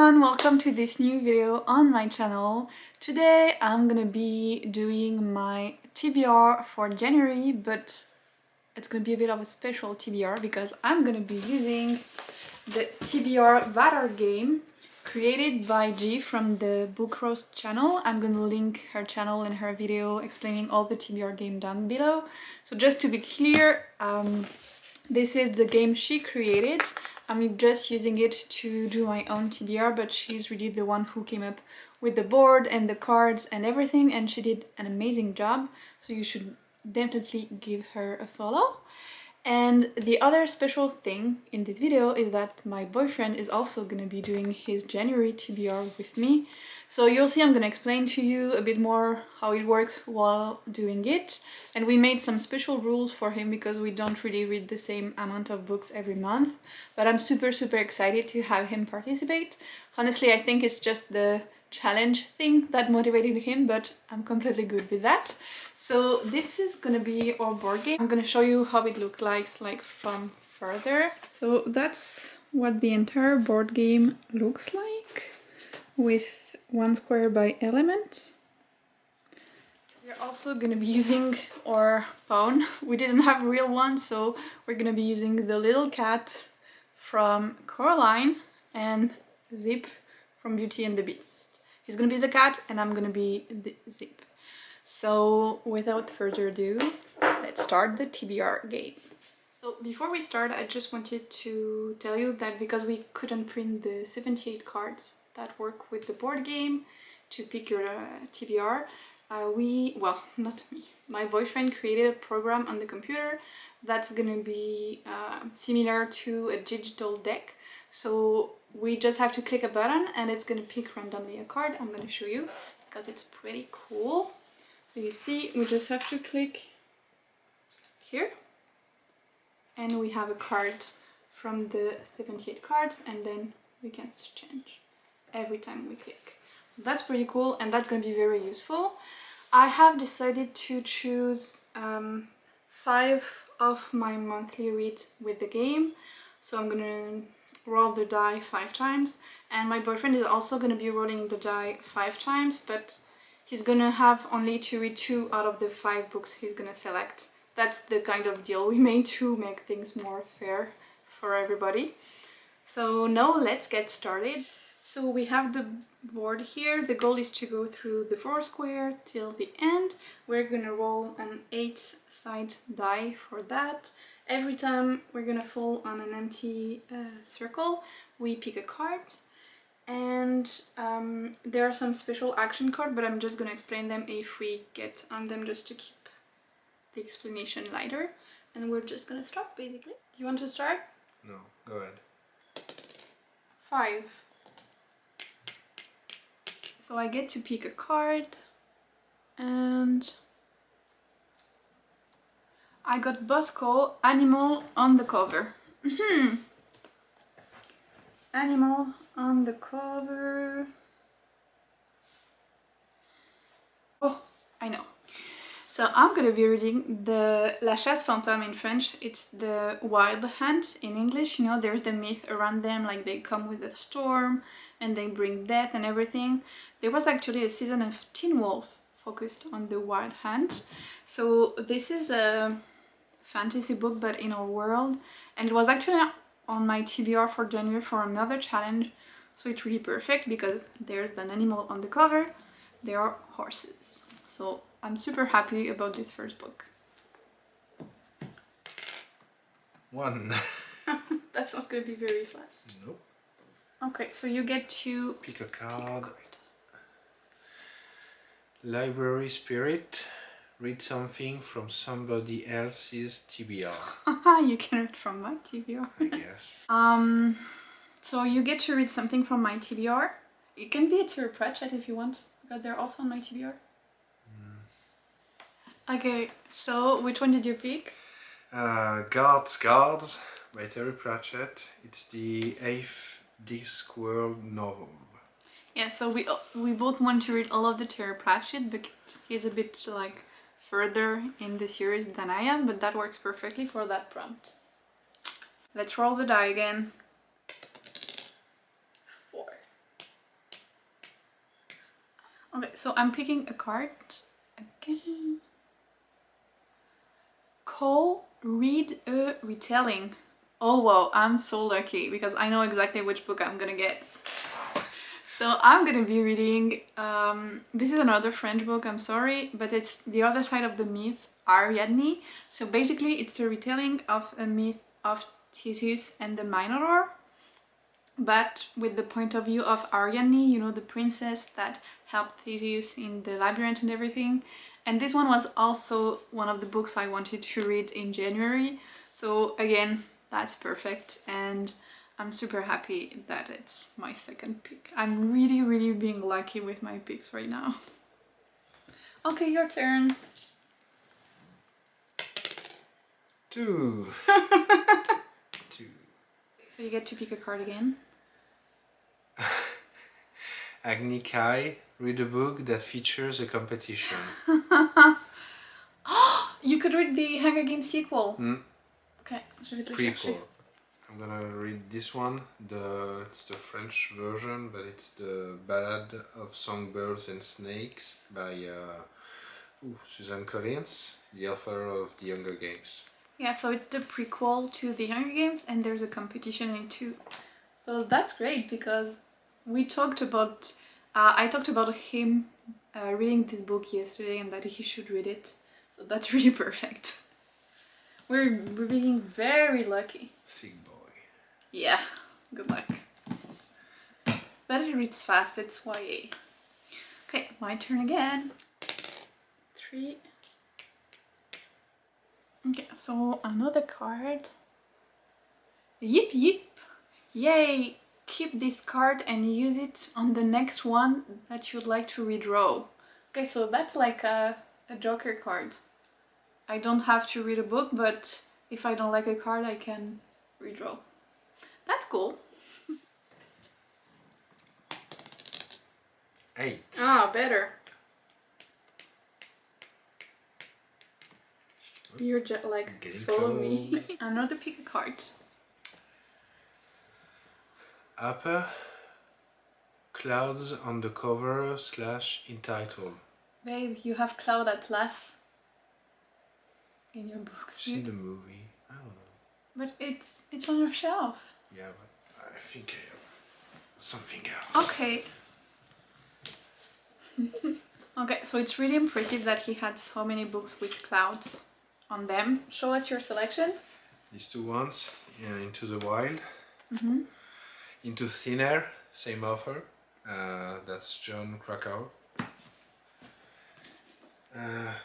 everyone, welcome to this new video on my channel. Today I'm gonna be doing my TBR for January, but it's gonna be a bit of a special TBR because I'm gonna be using the TBR Vatar game created by G from the Book Roast channel. I'm gonna link her channel and her video explaining all the TBR game down below. So just to be clear, this is the game she created. I'm just using it to do my own TBR, but she's really the one who came up with the board and the cards and everything, and she did an amazing job, so you should definitely give her a follow. And the other special thing in this video is that my boyfriend is also gonna be doing his January TBR with me. So you'll see I'm gonna explain to you a bit more how it works while doing it. And we made some special rules for him because we don't really read the same amount of books every month. But I'm super excited to have him participate. Honestly, I think it's just the challenge thing that motivated him, but I'm completely good with that. So this is gonna be our board game. I'm gonna show you how it looks like from further. So that's what the entire board game looks like, with one square by element. We're also gonna be using our phone. We didn't have a real one, so we're gonna be using the little cat from Coraline and Zip from Beauty and the Beast. He's gonna be the cat and I'm gonna be the Zip. So without further ado, let's start the TBR game. So before we start, I just wanted to tell you that because we couldn't print the 78 cards that work with the board game to pick your TBR, well, not me, my boyfriend created a program on the computer that's gonna be similar to a digital deck. So we just have to click a button and it's gonna pick randomly a card. I'm gonna show you because it's pretty cool. So you see, we just have to click here and we have a card from the 78 cards, and then we can change every time we click. That's pretty cool and that's gonna be very useful. I have decided to choose 5 of my monthly read with the game. So I'm gonna roll the die 5 times, and my boyfriend is also gonna be rolling the die 5 times, but he's gonna have only to read 2 out of the 5 books he's gonna select. That's the kind of deal we made to make things more fair for everybody. So now let's get started. So we have the board here. The goal is to go through the 4 square till the end. We're gonna roll an 8-side die for that. Every time we're gonna fall on an empty circle, we pick a card. And there are some special action cards, but I'm just gonna explain them if we get on them just to keep the explanation lighter. And we're just gonna start basically. Do you want to start? No, go ahead. 5. So I get to pick a card, and I got Bosco, animal on the cover. Animal on the cover. Oh, I know. So I'm gonna be reading the La Chasse Fantôme in French. It's the wild hunt in English. You know, there's the myth around them, like they come with a storm and they bring death and everything. There was actually a season of Teen Wolf focused on the wild hunt. So this is a fantasy book but in our world, and it was actually on my TBR for January for another challenge. So it's really perfect because there's an animal on the cover. There are horses. So I'm super happy about this first book. 1. That's not gonna be very fast. Nope. Okay, so you get to Pick a card. Library spirit. Read something from somebody else's TBR. You can read from my TBR. I guess. So you get to read something from my TBR. It can be a Terry Pratchett if you want, because they're also on my TBR. Okay, so which one did you pick? Guards by Terry Pratchett. It's the 8th Discworld novel. Yeah, so we both want to read all of the Terry Pratchett, but he's a bit like further in the series than I am, but that works perfectly for that prompt. Let's roll the die again. 4. Okay, so I'm picking a card again. Read a retelling. Oh wow, I'm so lucky because I know exactly which book I'm gonna get. So I'm gonna be reading, this is another French book, I'm sorry, but it's The Other Side of the Myth, Ariadne. So basically it's a retelling of a myth of Theseus and the Minotaur, but with the point of view of Ariadne, you know, the princess that helped Theseus in the labyrinth and everything. And this one was also one of the books I wanted to read in January. So again, that's perfect. And I'm super happy that it's my second pick. I'm really being lucky with my picks right now. Okay, your turn. 2. 2. So you get to pick a card again. Agni Kai, read a book that features a competition. You could read the Hunger Games sequel. Okay, je vais te le chercher. Prequel. I'm gonna read this one. It's the French version, but it's the Ballad of Songbirds and Snakes by Suzanne Collins, the author of The Hunger Games. Yeah, so it's the prequel to the Hunger Games, and there's a competition in it too. So that's great because we talked about, I talked about him reading this book yesterday and that he should read it. So that's really perfect. We're being very lucky. Sick boy. Yeah, good luck. But it reads fast, it's YA. Okay, my turn again. 3. Okay, so another card. Yip yip! Yay! Keep this card and use it on the next one that you'd like to redraw. Okay, so that's like a joker card. I don't have to read a book, but if I don't like a card, I can redraw. That's cool. 8. Ah, better. You're just like, follow me. Another pick a card. Upper Clouds on the cover / entitled. Babe, you have Cloud Atlas in your books. Seen the movie? I don't know. But it's on your shelf. Yeah, but I think I have something else. Okay. Okay, so it's really impressive that he had so many books with clouds on them. Show us your selection. These two ones, Into the Wild, Into Thin Air, same author, that's John Krakauer.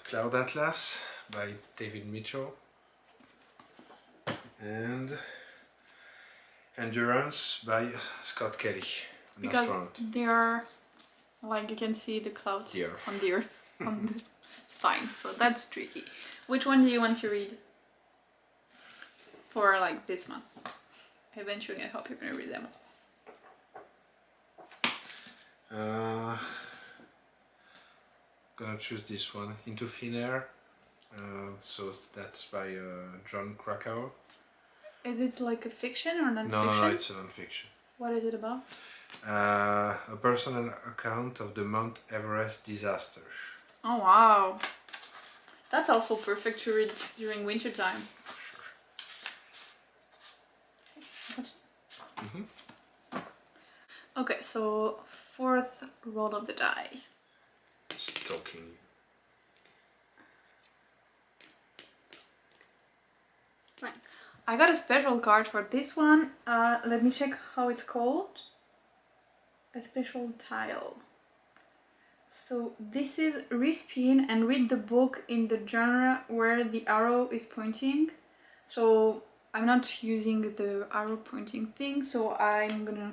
Cloud Atlas by David Mitchell, and Endurance by Scott Kelly. Because they are, like, you can see the clouds on the earth. It's fine, so that's tricky. Which one do you want to read for like this month? Eventually I hope you're gonna read them. Gonna choose this one, Into Thin Air. So that's by John Krakauer. Is it like a fiction or non-fiction? No, it's a non-fiction. What is it about? A personal account of the Mount Everest disaster. Oh wow, that's also perfect to read during winter time. Okay, so 4th roll of the die. Stalking you. Fine. I got a special card for this one. Let me check how it's called. A special tile. So this is respin and read the book in the genre where the arrow is pointing. So I'm not using the arrow pointing thing, so I'm gonna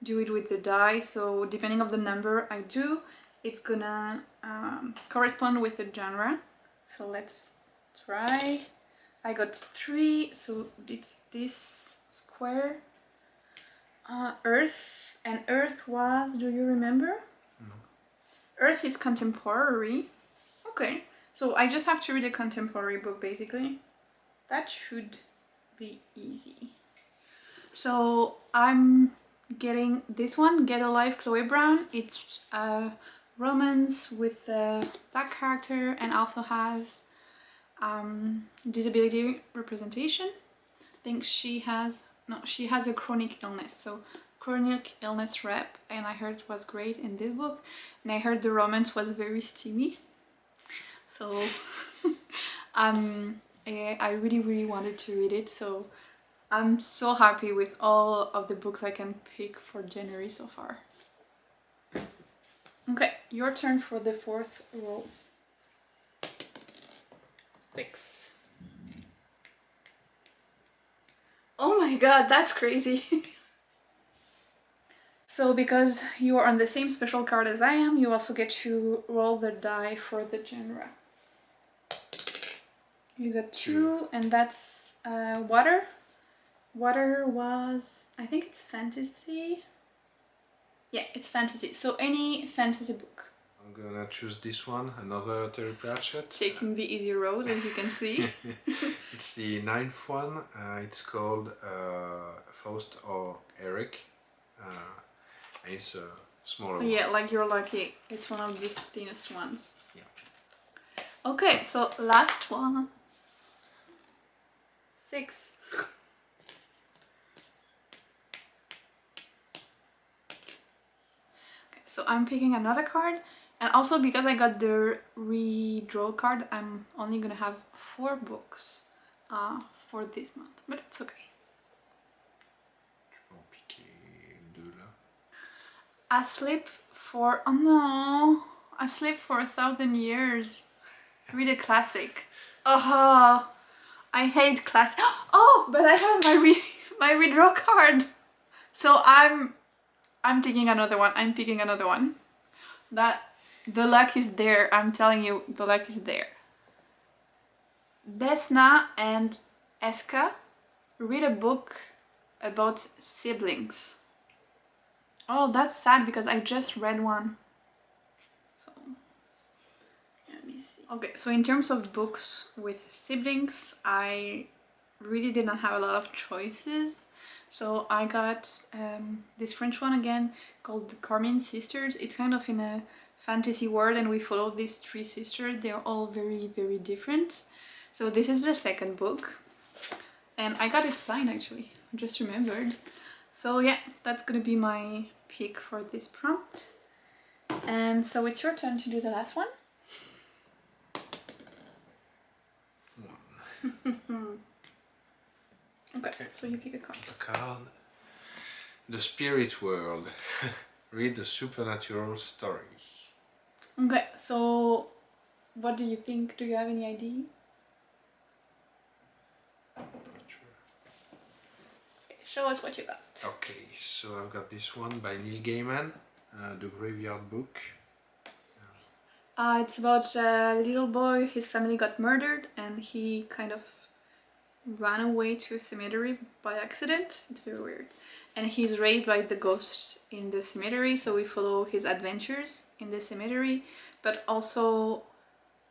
do it with the die. So depending on the number I do, it's gonna correspond with the genre. So let's try. I got 3, so it's this square. Earth, and Earth was, do you remember? No. Earth is contemporary. Okay, so I just have to read a contemporary book basically. That should be easy. So I'm getting this one, Get Alive, Chloe Brown. It's a romance with the black character and also has disability representation. I think she has a chronic illness, so chronic illness rep, and I heard it was great in this book, and I heard the romance was very steamy, so I really wanted to read it, so I'm so happy with all of the books I can pick for January so far. Okay, your turn for the fourth row. 6. Oh my god, that's crazy! So because you are on the same special card as I am, you also get to roll the die for the genre. You got 2, and that's water. Water was, I think it's fantasy. Yeah, it's fantasy. So any fantasy book. I'm gonna choose this one, another Terry Pratchett. Taking the easy road, as you can see. It's the 9th one. It's called Faust or Eric. And it's a smaller one. Yeah, like you're lucky. It's one of these thinnest ones. Yeah. Okay, so last one. 6. Okay, so I'm picking another card, and also because I got the redraw card, I'm only gonna have 4 books for this month, but it's okay. Asleep for, oh no, Asleep for 1,000 years. Read a classic. Oh, I hate classic. Oh, but I have my redraw card. So I'm taking another one. I'm picking another one. That the luck is there. I'm telling you, the luck is there. Desna and Eska read a book about siblings. Oh, that's sad because I just read one. So, let me see. Okay, so in terms of books with siblings, I really did not have a lot of choices. So I got this French one again called The Carmine Sisters. It's kind of in a fantasy world, and we follow these 3 sisters. They're all very different. So this is the second book. And I got it signed actually, I just remembered. So yeah, that's gonna be my pick for this prompt. And so it's your turn to do the last one. 1. Okay, so you pick a card. Pick a card. The Spirit World. Read the supernatural story. Okay, so what do you think? Do you have any idea? Not sure. Okay, show us what you got. Okay, so I've got this one by Neil Gaiman, The Graveyard Book. It's about a little boy. His family got murdered and he kind of ran away to a cemetery by accident. It's very weird. And he's raised by the ghosts in the cemetery, so we follow his adventures in the cemetery, but also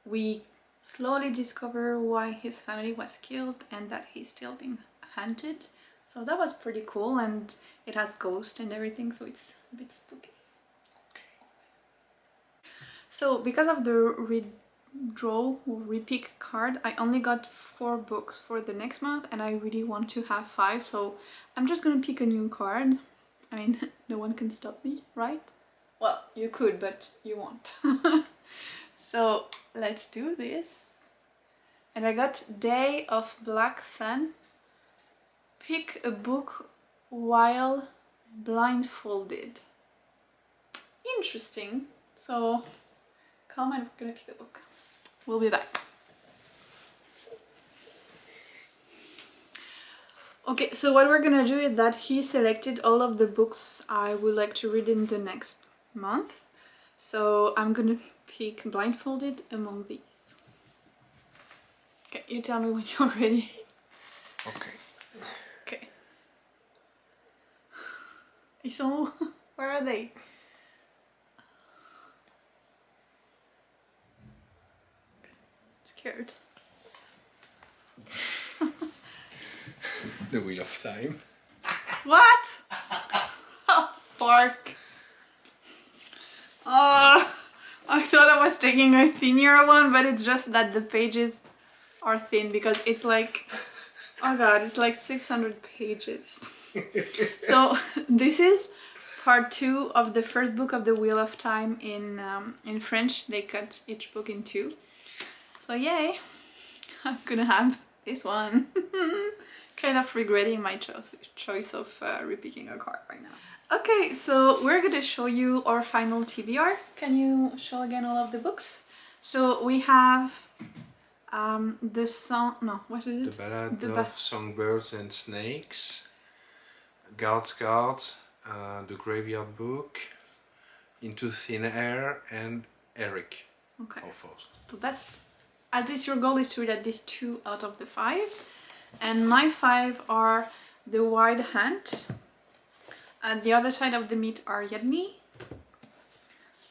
we slowly discover why his family was killed and that he's still being hunted. So that was pretty cool, and it has ghosts and everything, so it's a bit spooky. So because of the redraw or repick card, I only got 4 books for the next month, and I really want to have 5, so I'm just gonna pick a new card. I mean, no one can stop me, right? Well, you could, but you won't. So let's do this. And I got Day of Black Sun. Pick a book while blindfolded. Interesting. So calm, I'm gonna pick a book. We'll be back. Okay, so what we're gonna do is that he selected all of the books I would like to read in the next month. So I'm gonna pick blindfolded among these. Okay, you tell me when you're ready. Okay. Okay. Ils sont où? Where are they? Scared. The Wheel of Time. What? Oh, pork. Oh, I thought I was taking a thinner one, but it's just that the pages are thin because it's like, oh god, it's like 600 pages. So this is part 2 of the first book of the Wheel of Time in French. They cut each book in 2. So yay, I'm gonna have this one. Kind of regretting my choice of repicking a card right now. Okay, so we're gonna show you our final TBR. Can you show again all of the books? So we have the song, no, what is it? The Ballad of Songbirds and Snakes, Guards, The Graveyard Book, Into Thin Air, and Eric. Okay. Almost. So that's, at least your goal is to read at least 2 out of the 5. And my 5 are The Wild Hunt. And the other side of the meat are Yedney,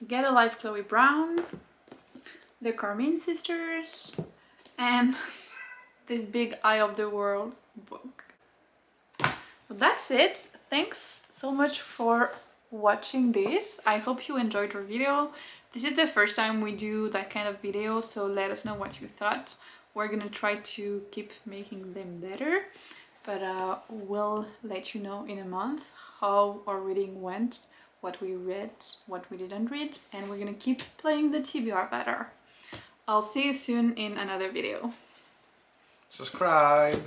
Get a Life Chloe Brown, The Carmine Sisters, and this big Eye of the World book. So that's it. Thanks so much for watching this. I hope you enjoyed our video. This is the first time we do that kind of video, so let us know what you thought. We're gonna try to keep making them better, but we'll let you know in a month how our reading went, what we read, what we didn't read, and we're gonna keep playing the TBR better. I'll see you soon in another video. Subscribe!